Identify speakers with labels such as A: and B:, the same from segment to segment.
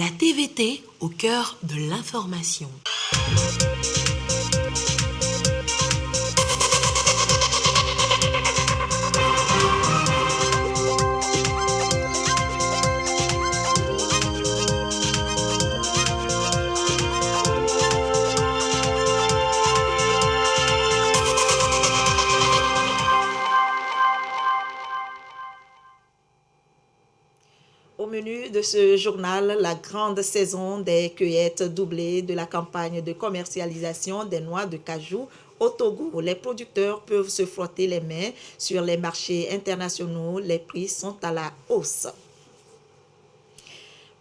A: La TVT au cœur de l'information.
B: Au menu de ce journal, la grande saison des cueillettes doublées de la campagne de commercialisation des noix de cajou au Togo. Les producteurs peuvent se frotter les mains sur les marchés internationaux. Les prix sont à la hausse.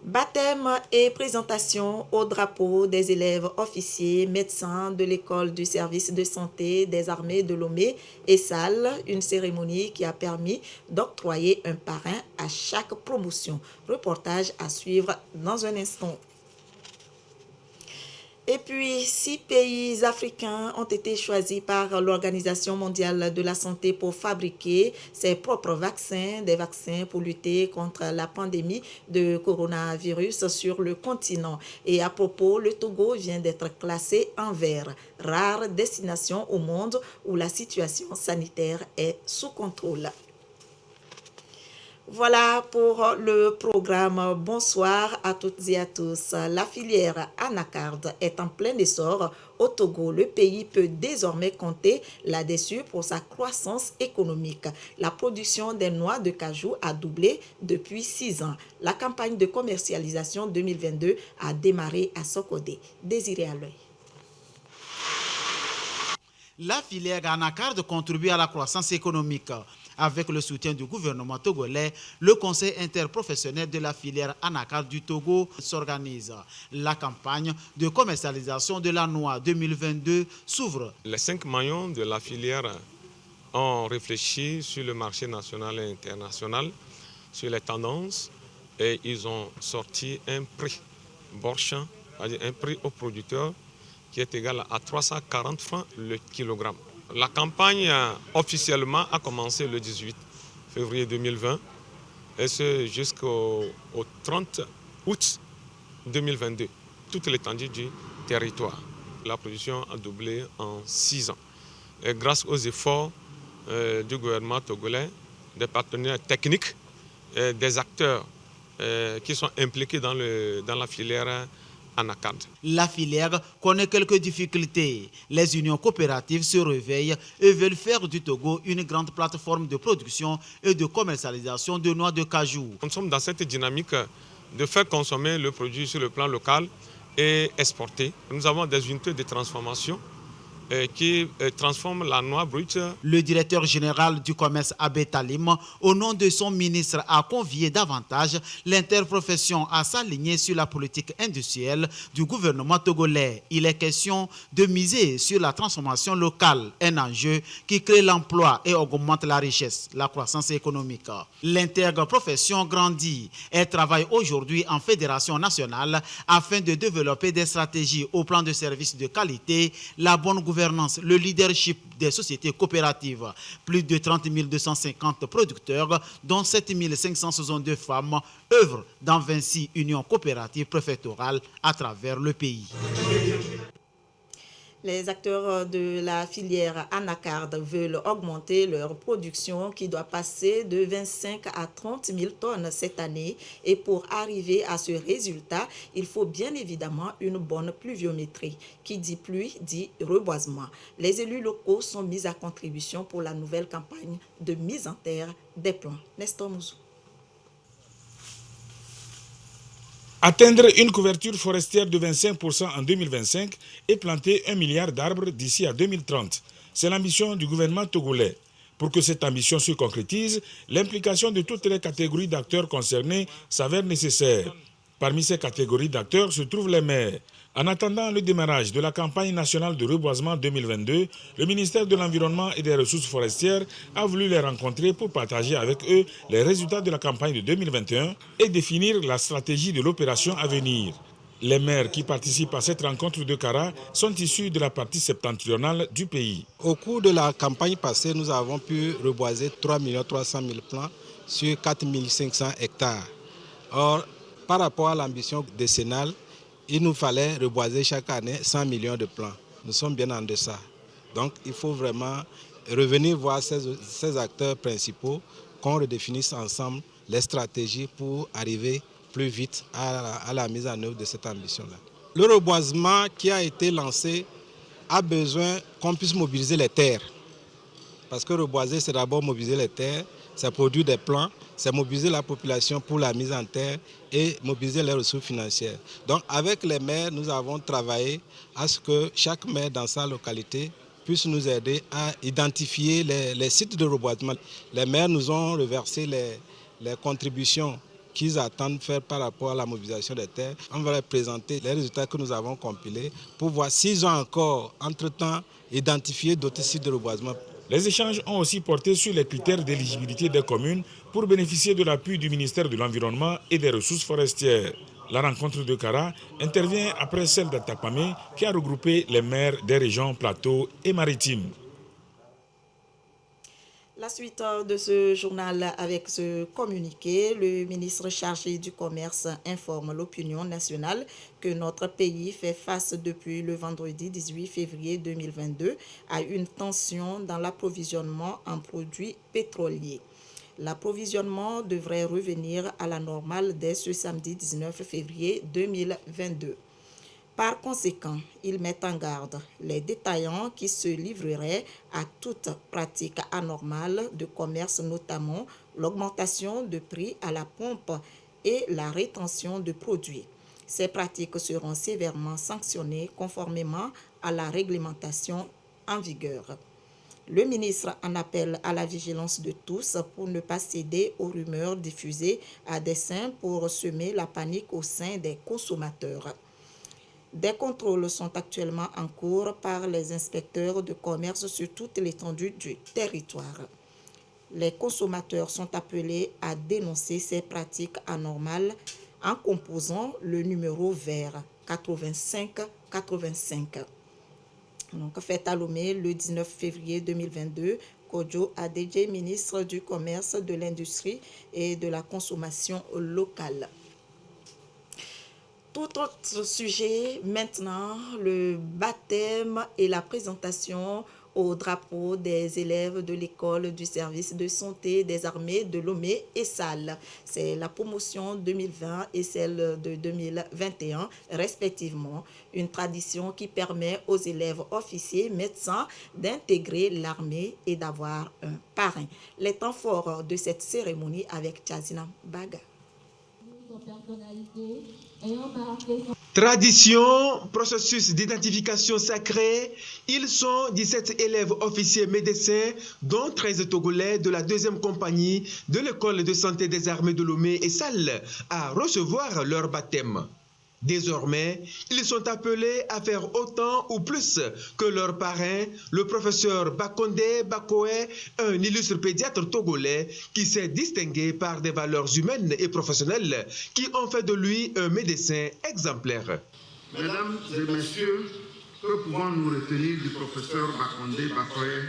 B: Baptême et présentation au drapeau des élèves officiers, médecins de l'école du service de santé des armées de Lomé et Salles, une cérémonie qui a permis d'octroyer un parrain à chaque promotion. Reportage à suivre dans un instant. Et puis, 6 pays africains ont été choisis par l'Organisation mondiale de la santé pour fabriquer ses propres vaccins, des vaccins pour lutter contre la pandémie de coronavirus sur le continent. Et à propos, le Togo vient d'être classé en vert, rare destination au monde où la situation sanitaire est sous contrôle. Voilà pour le programme. Bonsoir à toutes et à tous. La filière anacarde est en plein essor au Togo. Le pays peut désormais compter là-dessus pour sa croissance économique. La production des noix de cajou a doublé depuis 6 ans. La campagne de commercialisation 2022 a démarré à Sokodé. Désiré à l'œil.
C: La filière anacarde contribue à la croissance économique. Avec le soutien du gouvernement togolais, le conseil interprofessionnel de la filière anacarde du Togo s'organise. La campagne de commercialisation de la noix 2022 s'ouvre.
D: Les 5 maillons de la filière ont réfléchi sur le marché national et international, sur les tendances, et ils ont sorti un prix borchant, c'est-à-dire un prix au producteur qui est égal à 340 francs le kilogramme. La campagne officiellement a commencé le 18 février 2020 et c'est jusqu'au 30 août 2022, toute l'étendue du territoire. La production a doublé en 6 ans. Et grâce aux efforts du gouvernement togolais, des partenaires techniques, et des acteurs qui sont impliqués dans la filière anacarde.
C: La filière connaît quelques difficultés. Les unions coopératives se réveillent et veulent faire du Togo une grande plateforme de production et de commercialisation de noix de cajou.
D: Nous sommes dans cette dynamique de faire consommer le produit sur le plan local et exporter. Nous avons des unités de transformation qui transforment la noix brute.
C: Le directeur général du commerce Abbé Talim, au nom de son ministre, a convié davantage l'interprofession à s'aligner sur la politique industrielle du gouvernement togolais. Il est question de miser sur la transformation locale, un enjeu qui crée l'emploi et augmente la richesse, la croissance économique. L'interprofession grandit et travaille aujourd'hui en fédération nationale afin de développer des stratégies au plan de services de qualité, la bonne gouvernance, le leadership des sociétés coopératives. Plus de 30 250 producteurs, dont 7 562 femmes, œuvrent dans 26 unions coopératives préfectorales à travers le pays.
B: Les acteurs de la filière anacarde veulent augmenter leur production qui doit passer de 25 à 30 000 tonnes cette année. Et pour arriver à ce résultat, il faut bien évidemment une bonne pluviométrie. Qui dit pluie dit reboisement. Les élus locaux sont mis à contribution pour la nouvelle campagne de mise en terre des plants. Nestor Mouzou.
E: Atteindre une couverture forestière de 25% en 2025 et planter 1 milliard d'arbres d'ici à 2030. C'est l'ambition du gouvernement togolais. Pour que cette ambition se concrétise, l'implication de toutes les catégories d'acteurs concernés s'avère nécessaire. Parmi ces catégories d'acteurs se trouvent les maires. En attendant le démarrage de la campagne nationale de reboisement 2022, le ministère de l'Environnement et des Ressources forestières a voulu les rencontrer pour partager avec eux les résultats de la campagne de 2021 et définir la stratégie de l'opération à venir. Les maires qui participent à cette rencontre de Kara sont issus de la partie septentrionale du pays.
F: Au cours de la campagne passée, nous avons pu reboiser 3 300 000 plants sur 4 500 hectares. Or, par rapport à l'ambition décennale, il nous fallait reboiser chaque année 100 millions de plants. Nous sommes bien en deçà. Donc il faut vraiment revenir voir ces acteurs principaux, qu'on redéfinisse ensemble les stratégies pour arriver plus vite à la mise en œuvre de cette ambition-là. Le reboisement qui a été lancé a besoin qu'on puisse mobiliser les terres. Parce que reboiser, c'est d'abord mobiliser les terres, c'est produire des plants, c'est mobiliser la population pour la mise en terre et mobiliser les ressources financières. Donc avec les maires, nous avons travaillé à ce que chaque maire dans sa localité puisse nous aider à identifier les sites de reboisement. Les maires nous ont reversé les contributions qu'ils attendent faire par rapport à la mobilisation des terres. On va leur présenter les résultats que nous avons compilés pour voir s'ils ont encore, entre-temps, identifié d'autres sites de reboisement.
E: Les échanges ont aussi porté sur les critères d'éligibilité des communes pour bénéficier de l'appui du ministère de l'Environnement et des Ressources forestières. La rencontre de Kara intervient après celle d'Atapamé qui a regroupé les maires des régions Plateau et Maritimes.
B: La suite de ce journal avec ce communiqué, le ministre chargé du Commerce informe l'opinion nationale que notre pays fait face depuis le vendredi 18 février 2022 à une tension dans l'approvisionnement en produits pétroliers. L'approvisionnement devrait revenir à la normale dès ce samedi 19 février 2022. Par conséquent, ils mettent en garde les détaillants qui se livreraient à toute pratique anormale de commerce, notamment l'augmentation de prix à la pompe et la rétention de produits. Ces pratiques seront sévèrement sanctionnées conformément à la réglementation en vigueur. Le ministre en appelle à la vigilance de tous pour ne pas céder aux rumeurs diffusées à dessein pour semer la panique au sein des consommateurs. Des contrôles sont actuellement en cours par les inspecteurs de commerce sur toute l'étendue du territoire. Les consommateurs sont appelés à dénoncer ces pratiques anormales en composant le numéro vert 8585. Donc, fait à Lomé le 19 février 2022, Kodjo Adedje, ministre du Commerce, de l'Industrie et de la Consommation locale. Tout autre sujet maintenant, le baptême et la présentation au drapeau des élèves de l'école du service de santé des armées de Lomé et Salles. C'est la promotion 2020 et celle de 2021 respectivement. Une tradition qui permet aux élèves officiers médecins d'intégrer l'armée et d'avoir un parrain. Les temps forts de cette cérémonie avec Tchazina Baga.
G: Tradition, processus d'identification sacrée, ils sont 17 élèves officiers médecins, dont 13 Togolais de la 2e compagnie de l'école de santé des armées de Lomé et Salles, à recevoir leur baptême. Désormais, ils sont appelés à faire autant ou plus que leur parrain, le professeur Bakonde Bakoé, un illustre pédiatre togolais qui s'est distingué par des valeurs humaines et professionnelles qui ont fait de lui un médecin exemplaire.
H: Mesdames et messieurs, que pouvons-nous retenir du professeur Bakonde Bakoé?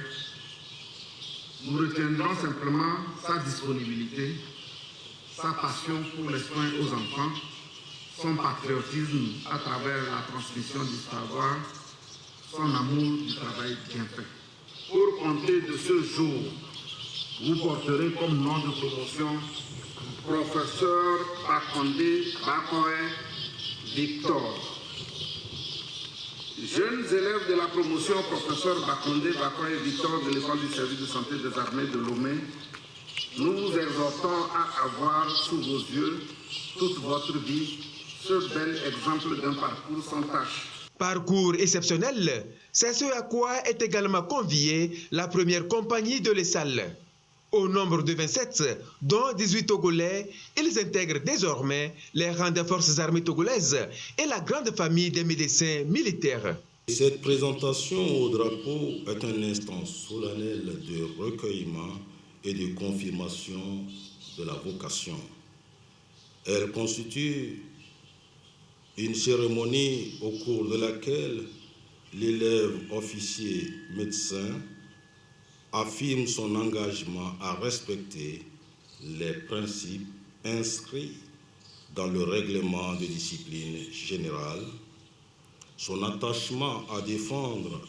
H: Nous retiendrons simplement sa disponibilité, sa passion pour les soins aux enfants, son patriotisme à travers la transmission du savoir, son amour du travail bien fait. Pour compter de ce jour, vous porterez comme nom de promotion professeur Bakonde Bakoé Victor. Jeunes élèves de la promotion professeur Bakonde Bakoé Victor de l'école du service de santé des armées de Lomé, nous vous exhortons à avoir sous vos yeux toute votre vie ce bel exemple d'un parcours sans tâche.
G: Parcours exceptionnel, c'est ce à quoi est également conviée la première compagnie de l'ESAL. Au nombre de 27, dont 18 Togolais, ils intègrent désormais les rangs des forces armées togolaises et la grande famille des médecins militaires.
I: Cette présentation au drapeau est un instant solennel de recueillement et de confirmation de la vocation. Elle constitue une cérémonie au cours de laquelle l'élève officier médecin affirme son engagement à respecter les principes inscrits dans le règlement de discipline générale, son attachement à défendre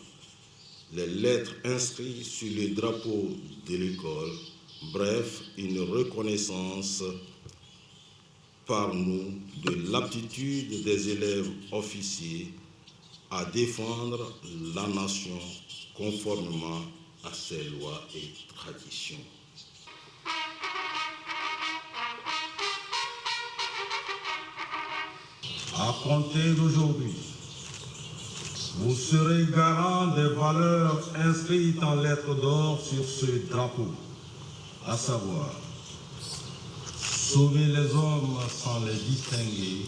I: les lettres inscrites sur le drapeau de l'école, bref, une reconnaissance par nous de l'aptitude des élèves officiers à défendre la nation conformément à ses lois et traditions.
J: À compter d'aujourd'hui, vous serez garant des valeurs inscrites en lettres d'or sur ce drapeau, à savoir sauver les hommes sans les distinguer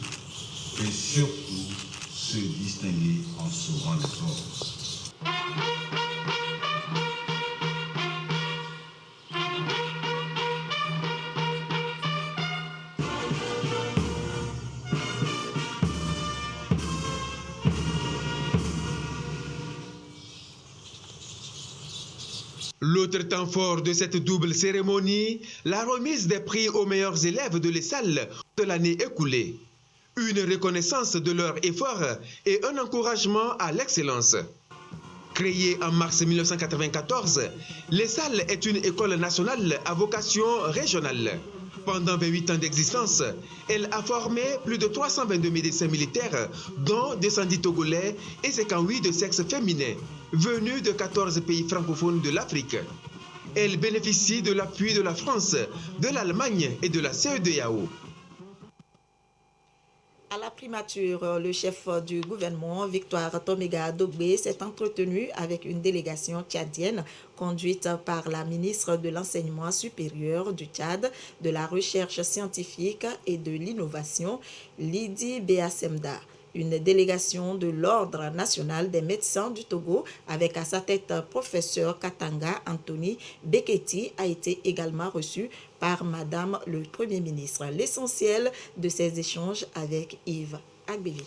J: et surtout se distinguer en sauvant les hommes.
G: L'autre temps fort de cette double cérémonie, la remise des prix aux meilleurs élèves de l'ESSAL de l'année écoulée. Une reconnaissance de leur effort et un encouragement à l'excellence. Créée en mars 1994, l'ESSAL est une école nationale à vocation régionale. Pendant 28 ans d'existence, elle a formé plus de 322 médecins militaires, dont 210 Togolais et 58 de sexe féminin, venus de 14 pays francophones de l'Afrique. Elle bénéficie de l'appui de la France, de l'Allemagne et de la CEDEAO.
B: À la primature, le chef du gouvernement, Victoire Toméga Dogbé, s'est entretenu avec une délégation tchadienne conduite par la ministre de l'Enseignement supérieur du Tchad, de la Recherche scientifique et de l'Innovation, Lydie Béasemda. Une délégation de l'Ordre national des médecins du Togo, avec à sa tête professeur Katanga Anthony Beketi, a été également reçue par Madame le Premier ministre. L'essentiel de ces échanges avec Yves Agbeli.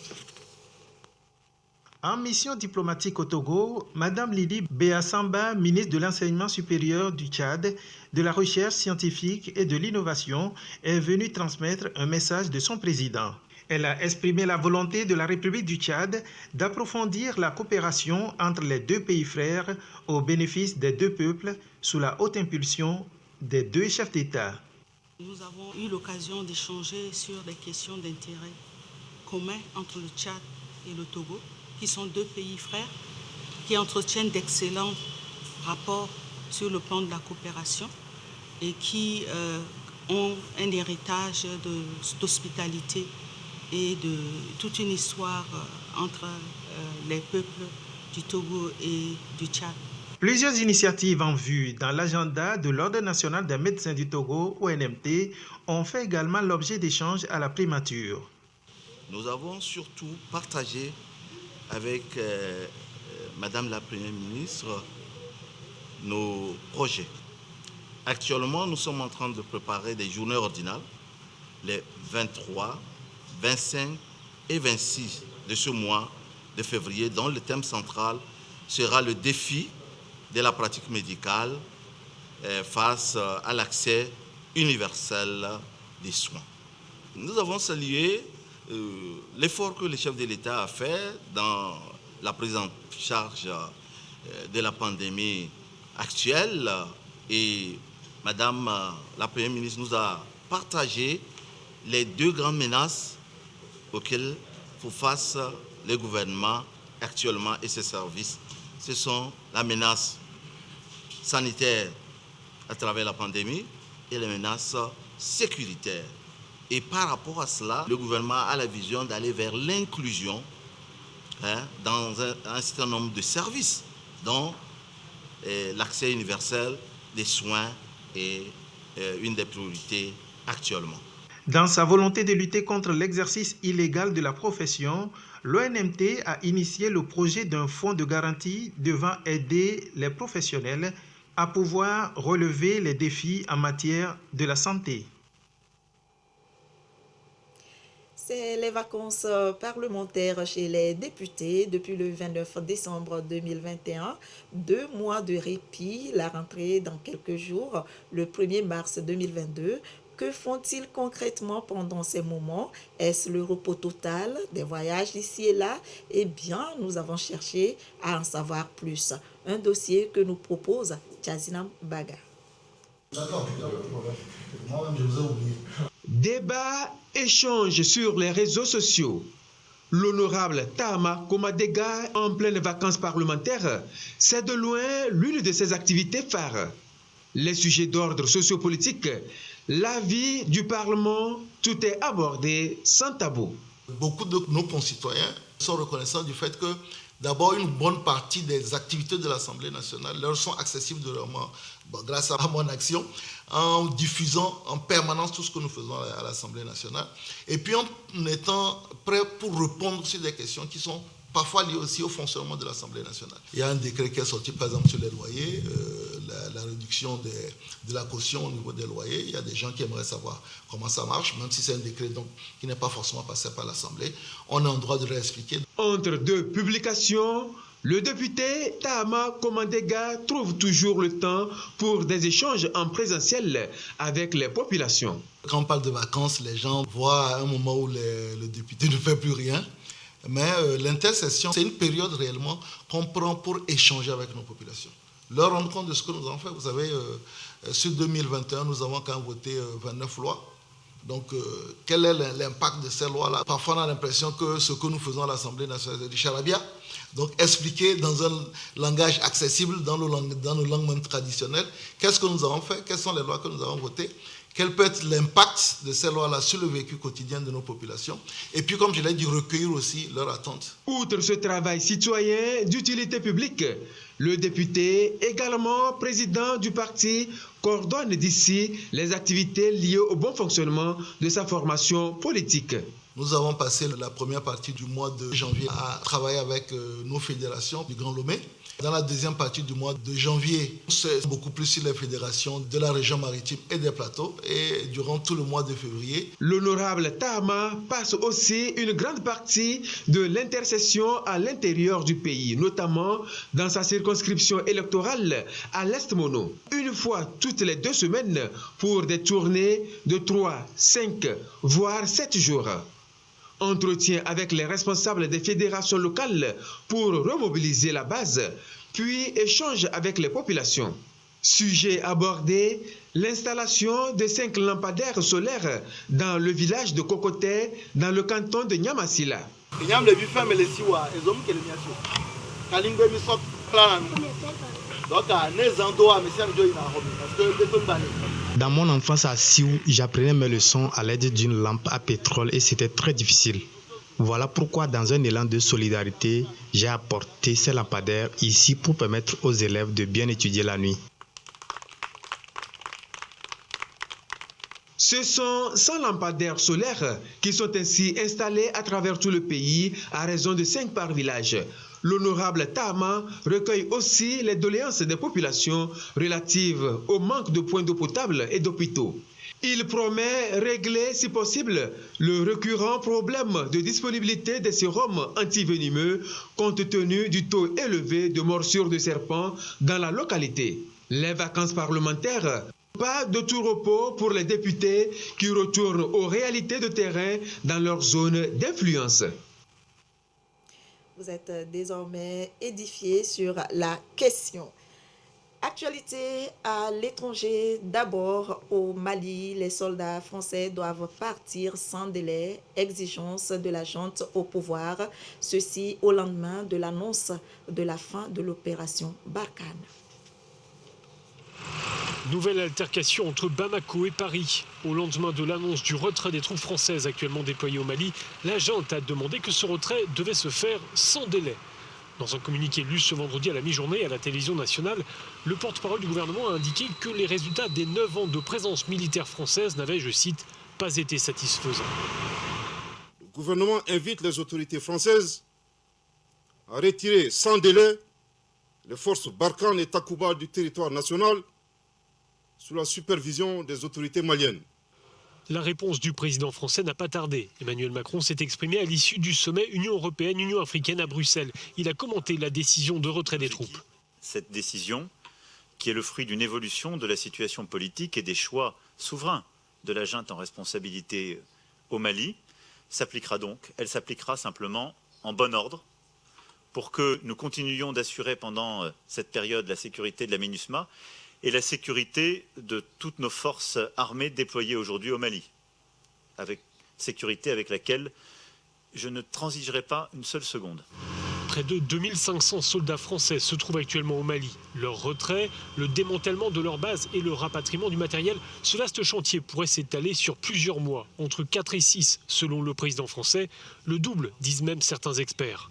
K: En mission diplomatique au Togo, Madame Lydie Béasemda, ministre de l'Enseignement supérieur du Tchad, de la Recherche scientifique et de l'Innovation, est venue transmettre un message de son président. Elle a exprimé la volonté de la République du Tchad d'approfondir la coopération entre les deux pays frères au bénéfice des deux peuples sous la haute impulsion des deux chefs d'État.
L: Nous avons eu l'occasion d'échanger sur des questions d'intérêt commun entre le Tchad et le Togo, qui sont deux pays frères, qui entretiennent d'excellents rapports sur le plan de la coopération et qui ont un héritage d'hospitalité et de toute une histoire entre les peuples du Togo et du Tchad.
K: Plusieurs initiatives en vue dans l'agenda de l'Ordre national des médecins du Togo, ONMT, ont fait également l'objet d'échanges à la primature.
M: Nous avons surtout partagé avec Madame la Première ministre nos projets. Actuellement, nous sommes en train de préparer des journées ordinales, les 23, 25 et 26 de ce mois de février, dont le thème central sera le défi de la pratique médicale face à l'accès universel des soins. Nous avons salué l'effort que le chef de l'État a fait dans la prise en charge de la pandémie actuelle et Madame la Première ministre nous a partagé les deux grandes menaces auxquelles font face le gouvernement actuellement et ses services. Ce sont la menace sanitaire à travers la pandémie et les menaces sécuritaires. Et par rapport à cela, le gouvernement a la vision d'aller vers l'inclusion dans un certain nombre de services, dont l'accès universel des soins est une des priorités actuellement.
K: Dans sa volonté de lutter contre l'exercice illégal de la profession, l'ONMT a initié le projet d'un fonds de garantie devant aider les professionnels à pouvoir relever les défis en matière de la santé.
B: C'est les vacances parlementaires chez les députés depuis le 29 décembre 2021. 2 mois de répit, la rentrée dans quelques jours, le 1er mars 2022. Que font-ils concrètement pendant ces moments? Est-ce le repos total, des voyages ici et là? Eh bien, nous avons cherché à en savoir plus. Un dossier que nous propose Tchazinam Baga.
G: Débat, échange sur les réseaux sociaux. L'honorable Tahama Komadega, en pleine vacances parlementaires, c'est de loin l'une de ses activités phares. Les sujets d'ordre sociopolitique, la vie du Parlement, tout est abordé sans tabou.
N: Beaucoup de nos concitoyens sont reconnaissants du fait que d'abord une bonne partie des activités de l'Assemblée nationale leur sont accessibles grâce à mon action, en diffusant en permanence tout ce que nous faisons à l'Assemblée nationale, et puis en étant prêt pour répondre sur des questions qui sont parfois liées aussi au fonctionnement de l'Assemblée nationale. Il y a un décret qui est sorti par exemple sur les loyers, la réduction de la caution au niveau des loyers. Il y a des gens qui aimeraient savoir comment ça marche, même si c'est un décret donc, qui n'est pas forcément passé par l'Assemblée. On est en droit de leur expliquer.
G: Entre deux publications, le député Tahama Komandega trouve toujours le temps pour des échanges en présentiel avec les populations.
N: Quand on parle de vacances, les gens voient un moment où le député ne fait plus rien. Mais l'intersession, c'est une période réellement qu'on prend pour échanger avec nos populations. Leur rendre compte de ce que nous avons fait. Vous savez, sur 2021, nous avons quand même voté 29 lois. Donc, quel est l'impact de ces lois-là? Parfois, on a l'impression que ce que nous faisons à l'Assemblée nationale, c'est du charabia. Donc, expliquer dans un langage accessible, dans nos langues même traditionnelles, qu'est-ce que nous avons fait, quelles sont les lois que nous avons votées, quel peut être l'impact de ces lois-là sur le vécu quotidien de nos populations. Et puis, comme je l'ai dit, recueillir aussi leurs attentes.
G: Outre ce travail citoyen d'utilité publique, le député, également président du parti, coordonne d'ici les activités liées au bon fonctionnement de sa formation politique.
N: Nous avons passé la première partie du mois de janvier à travailler avec nos fédérations du Grand Lomé. Dans la deuxième partie du mois de janvier, c'est beaucoup plus sur les fédérations de la région maritime et des plateaux. Et durant tout le mois de février,
G: l'honorable Tahama passe aussi une grande partie de l'intercession à l'intérieur du pays, notamment dans sa circonscription électorale à l'Est Mono. Une fois toutes les 2 semaines pour des tournées de 3, 5, voire 7 jours. Entretien avec les responsables des fédérations locales pour remobiliser la base, puis échange avec les populations. Sujet abordé, l'installation de 5 lampadaires solaires dans le village de Kokoté, dans le canton de Nyamasila.
O: Dans mon enfance à Sioux, j'apprenais mes leçons à l'aide d'une lampe à pétrole et c'était très difficile. Voilà pourquoi, dans un élan de solidarité, j'ai apporté ces lampadaires ici pour permettre aux élèves de bien étudier la nuit.
G: Ce sont 100 lampadaires solaires qui sont ainsi installés à travers tout le pays à raison de 5 par village. L'honorable Tahama recueille aussi les doléances des populations relatives au manque de points d'eau potable et d'hôpitaux. Il promet régler, si possible, le récurrent problème de disponibilité des sérums antivenimeux compte tenu du taux élevé de morsures de serpents dans la localité. Les vacances parlementaires, pas de tout repos pour les députés qui retournent aux réalités de terrain dans leur zone d'influence.
B: Vous êtes désormais édifiés sur la question. Actualité à l'étranger, d'abord au Mali, les soldats français doivent partir sans délai, exigence de la junte au pouvoir, ceci au lendemain de l'annonce de la fin de l'opération Barkhane.
P: Nouvelle altercation entre Bamako et Paris. Au lendemain de l'annonce du retrait des troupes françaises actuellement déployées au Mali, la junte a demandé que ce retrait devait se faire sans délai. Dans un communiqué lu ce vendredi à la mi-journée à la télévision nationale, le porte-parole du gouvernement a indiqué que les résultats des 9 ans de présence militaire française n'avaient, je cite, pas été satisfaisants.
Q: Le gouvernement invite les autorités françaises à retirer sans délai les forces Barkhane et Takuba du territoire national sous la supervision des autorités maliennes.
P: La réponse du président français n'a pas tardé. Emmanuel Macron s'est exprimé à l'issue du sommet Union européenne-Union africaine à Bruxelles. Il a commenté la décision de retrait des troupes.
R: Cette décision, qui est le fruit d'une évolution de la situation politique et des choix souverains de la junte en responsabilité au Mali s'appliquera donc. Elle s'appliquera simplement en bon ordre pour que nous continuions d'assurer pendant cette période la sécurité de la MINUSMA et la sécurité de toutes nos forces armées déployées aujourd'hui au Mali. Sécurité avec laquelle je ne transigerai pas une seule seconde.
P: Près de 2500 soldats français se trouvent actuellement au Mali. Leur retrait, le démantèlement de leur base et le rapatriement du matériel, ce vaste chantier pourrait s'étaler sur plusieurs mois, entre 4 et 6 selon le président français, le double, disent même certains experts.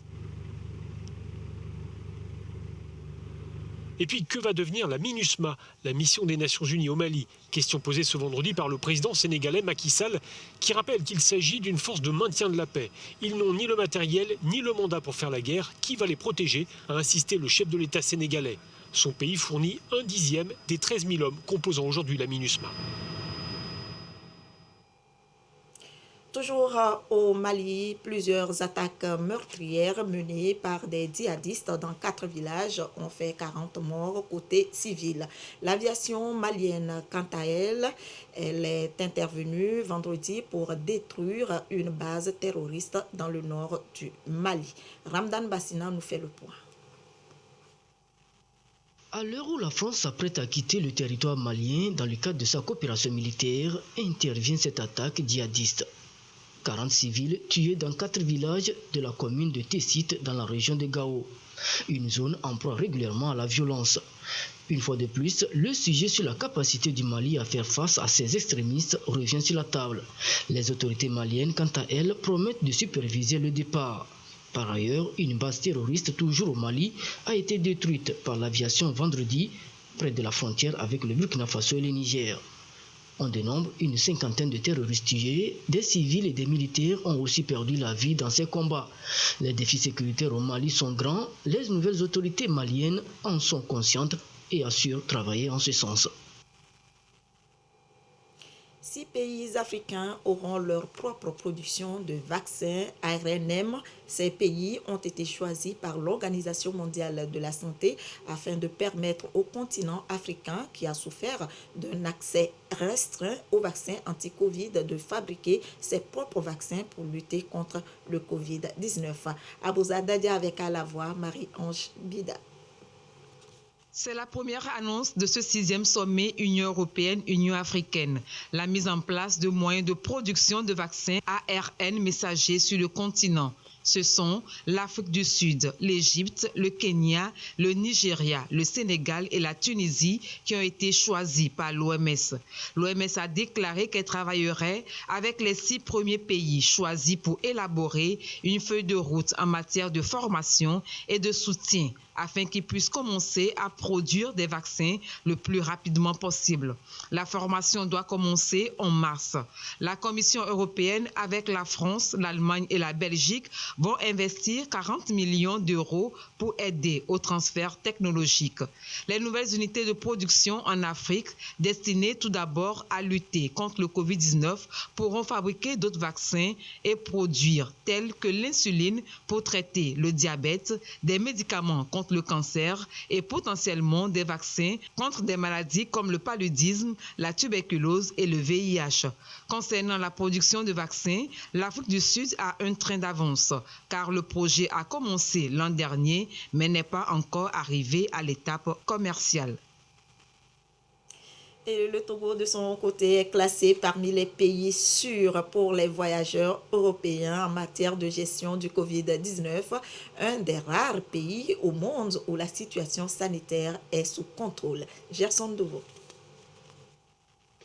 P: Et puis, que va devenir la MINUSMA, la mission des Nations Unies au Mali? Question posée ce vendredi par le président sénégalais Macky Sall, qui rappelle qu'il s'agit d'une force de maintien de la paix. Ils n'ont ni le matériel, ni le mandat pour faire la guerre. Qui va les protéger, a insisté le chef de l'État sénégalais. Son pays fournit 1/10 des 13 000 hommes composant aujourd'hui la MINUSMA.
B: Toujours au Mali, plusieurs attaques meurtrières menées par des djihadistes dans 4 villages ont fait 40 morts côté civil. L'aviation malienne, quant à elle est intervenue vendredi pour détruire une base terroriste dans le nord du Mali. Ramdan Bassina nous fait le point.
S: À l'heure où la France s'apprête à quitter le territoire malien dans le cadre de sa coopération militaire, intervient cette attaque djihadiste. 40 civils tués dans 4 villages de la commune de Tessit dans la région de Gao, une zone en proie régulièrement à la violence. Une fois de plus, le sujet sur la capacité du Mali à faire face à ces extrémistes revient sur la table. Les autorités maliennes, quant à elles, promettent de superviser le départ. Par ailleurs, une base terroriste toujours au Mali a été détruite par l'aviation vendredi près de la frontière avec le Burkina Faso et le Niger. On dénombre une 50aine de terroristes tués, des civils et des militaires ont aussi perdu la vie dans ces combats. Les défis sécuritaires au Mali sont grands, les nouvelles autorités maliennes en sont conscientes et assurent travailler en ce sens.
B: 6 pays africains auront leur propre production de vaccins ARNM. Ces pays ont été choisis par l'Organisation mondiale de la santé afin de permettre au continent africain qui a souffert d'un accès restreint aux vaccins anti-Covid de fabriquer ses propres vaccins pour lutter contre le Covid-19. Abouza Dadia avec à la voix Marie-Ange Bida.
T: C'est la première annonce de ce 6e sommet Union européenne-Union africaine. La mise en place de moyens de production de vaccins ARN messagers sur le continent. Ce sont l'Afrique du Sud, l'Égypte, le Kenya, le Nigeria, le Sénégal et la Tunisie qui ont été choisis par l'OMS. L'OMS a déclaré qu'elle travaillerait avec les 6 premiers pays choisis pour élaborer une feuille de route en matière de formation et de soutien afin qu'ils puissent commencer à produire des vaccins le plus rapidement possible. La formation doit commencer en mars. La Commission européenne, avec la France, l'Allemagne et la Belgique, vont investir 40 millions d'euros pour aider au transfert technologique. Les nouvelles unités de production en Afrique, destinées tout d'abord à lutter contre le Covid-19, pourront fabriquer d'autres vaccins et produire tels que l'insuline pour traiter le diabète, des médicaments contre le cancer et potentiellement des vaccins contre des maladies comme le paludisme, la tuberculose et le VIH. Concernant la production de vaccins, l'Afrique du Sud a un train d'avance car le projet a commencé l'an dernier mais n'est pas encore arrivé à l'étape commerciale.
B: Et le Togo, de son côté, est classé parmi les pays sûrs pour les voyageurs européens en matière de gestion du Covid-19, un des rares pays au monde où la situation sanitaire est sous contrôle. Gerson Douveau.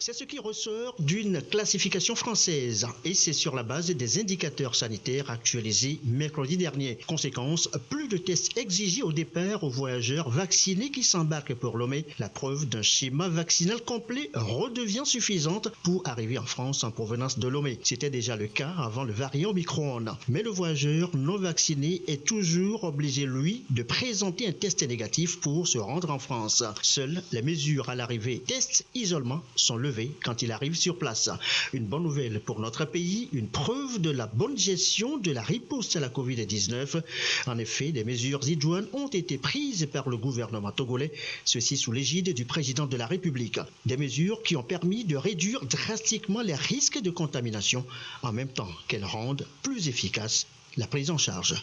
U: C'est ce qui ressort d'une classification française et c'est sur la base des indicateurs sanitaires actualisés mercredi dernier. Conséquence, plus de tests exigés au départ aux voyageurs vaccinés qui s'embarquent pour Lomé. La preuve d'un schéma vaccinal complet redevient suffisante pour arriver en France en provenance de Lomé. C'était déjà le cas avant le variant Omicron. Mais le voyageur non vacciné est toujours obligé, lui, de présenter un test négatif pour se rendre en France. Seules les mesures à l'arrivée, test, isolement, sont le relever quand il arrive sur place. Une bonne nouvelle pour notre pays, une preuve de la bonne gestion de la riposte à la Covid-19. En effet, des mesures idoines ont été prises par le gouvernement togolais, ceci sous l'égide du président de la République. Des mesures qui ont permis de réduire drastiquement les risques de contamination, en même temps qu'elles rendent plus efficace la prise en charge.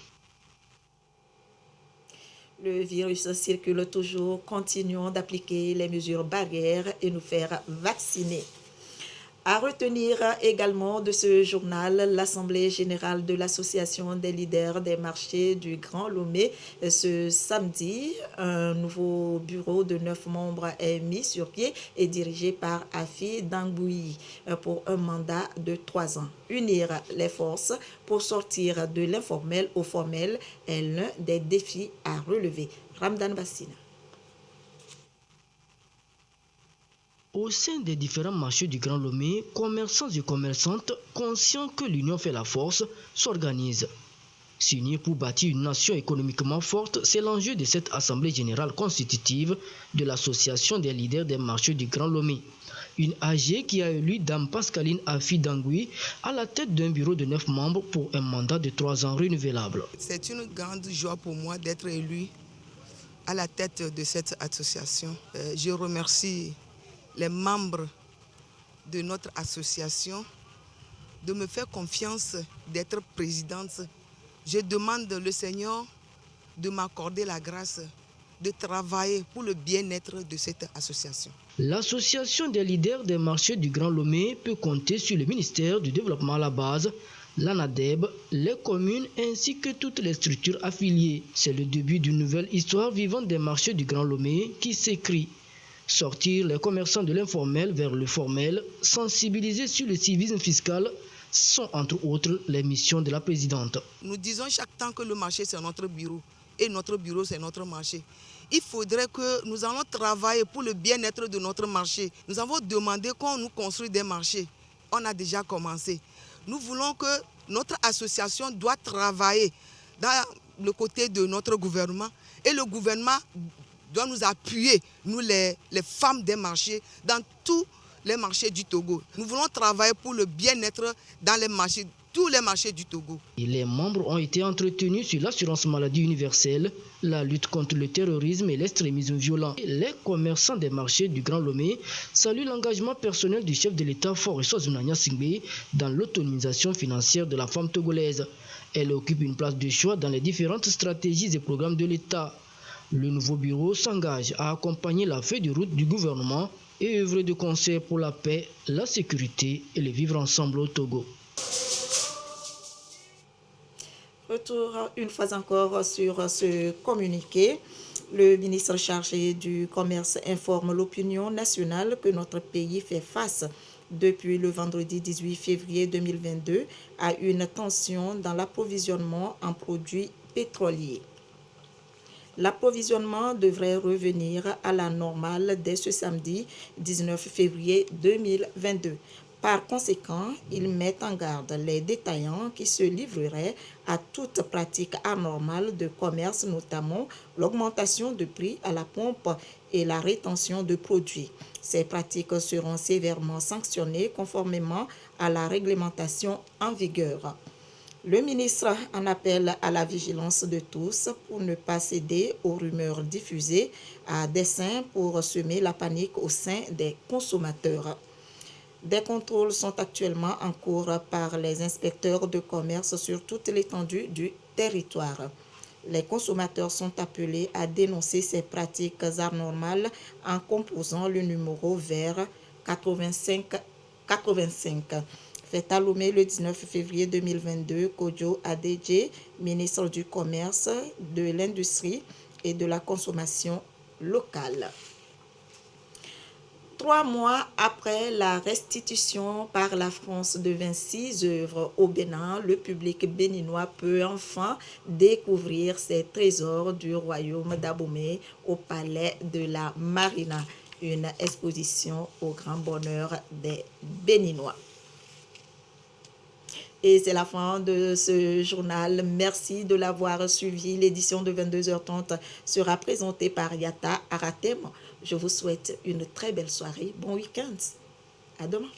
B: Le virus circule toujours. Continuons d'appliquer les mesures barrières et nous faire vacciner. À retenir également de ce journal, l'Assemblée générale de l'Association des leaders des marchés du Grand Lomé ce samedi. Un nouveau bureau de 9 membres est mis sur pied et dirigé par Afi Dangboui pour un mandat de 3 ans. Unir les forces pour sortir de l'informel au formel est l'un des défis à relever. Ramdan Bassina.
S: Au sein des différents marchés du Grand Lomé, commerçants et commerçantes, conscients que l'union fait la force, s'organisent. S'unir pour bâtir une nation économiquement forte, c'est l'enjeu de cette Assemblée générale constitutive de l'Association des leaders des marchés du Grand Lomé. Une AG qui a élu Dame Pascaline Afi Dangboui à la tête d'un bureau de 9 membres pour un mandat de 3 ans renouvelable.
A: C'est une grande joie pour moi d'être élu à la tête de cette association. Je remercie les membres de notre association de me faire confiance d'être présidente. Je demande le Seigneur de m'accorder la grâce de travailler pour le bien-être de cette association.
S: L'association des leaders des marchés du Grand Lomé peut compter sur le ministère du Développement à la base, l'ANADEB, les communes ainsi que toutes les structures affiliées. C'est le début d'une nouvelle histoire vivante des marchés du Grand Lomé qui s'écrit. Sortir les commerçants de l'informel vers le formel, sensibiliser sur le civisme fiscal sont entre autres les missions de la présidente.
A: Nous disons chaque temps que le marché c'est notre bureau et notre bureau c'est notre marché. Il faudrait que nous allons travailler pour le bien-être de notre marché. Nous avons demandé qu'on nous construise des marchés. On a déjà commencé. Nous voulons que notre association doit travailler dans le côté de notre gouvernement et le gouvernement doit nous appuyer, nous les femmes des marchés, dans tous les marchés du Togo. Nous voulons travailler pour le bien-être dans les marchés, tous les marchés du Togo.
S: Les membres ont été entretenus sur l'assurance maladie universelle, la lutte contre le terrorisme et l'extrémisme violent. Les commerçants des marchés du Grand Lomé saluent l'engagement personnel du chef de l'État Faure Eswazunanya Singbe dans l'autonomisation financière de la femme togolaise. Elle occupe une place de choix dans les différentes stratégies et programmes de l'État. Le nouveau bureau s'engage à accompagner la feuille de route du gouvernement et œuvrer de concert pour la paix, la sécurité et le vivre ensemble au Togo.
B: Retour une fois encore sur ce communiqué. Le ministre chargé du Commerce informe l'opinion nationale que notre pays fait face depuis le vendredi 18 février 2022 à une tension dans l'approvisionnement en produits pétroliers. L'approvisionnement devrait revenir à la normale dès ce samedi 19 février 2022. Par conséquent, ils mettent en garde les détaillants qui se livreraient à toute pratique anormale de commerce, notamment l'augmentation de prix à la pompe et la rétention de produits. Ces pratiques seront sévèrement sanctionnées conformément à la réglementation en vigueur. Le ministre en appelle à la vigilance de tous pour ne pas céder aux rumeurs diffusées à dessein pour semer la panique au sein des consommateurs. Des contrôles sont actuellement en cours par les inspecteurs de commerce sur toute l'étendue du territoire. Les consommateurs sont appelés à dénoncer ces pratiques anormales en composant le numéro vert 85. Fait à Lomé le 19 février 2022, Kodjo Adedje, ministre du Commerce, de l'Industrie et de la Consommation locale. 3 mois après la restitution par la France de 26 œuvres au Bénin, le public béninois peut enfin découvrir ces trésors du royaume d'Abomey au palais de la Marina. Une exposition au grand bonheur des Béninois. Et c'est la fin de ce journal. Merci de l'avoir suivi. L'édition de 22h30 sera présentée par Yata Aratem. Je vous souhaite une très belle soirée. Bon week-end. À demain.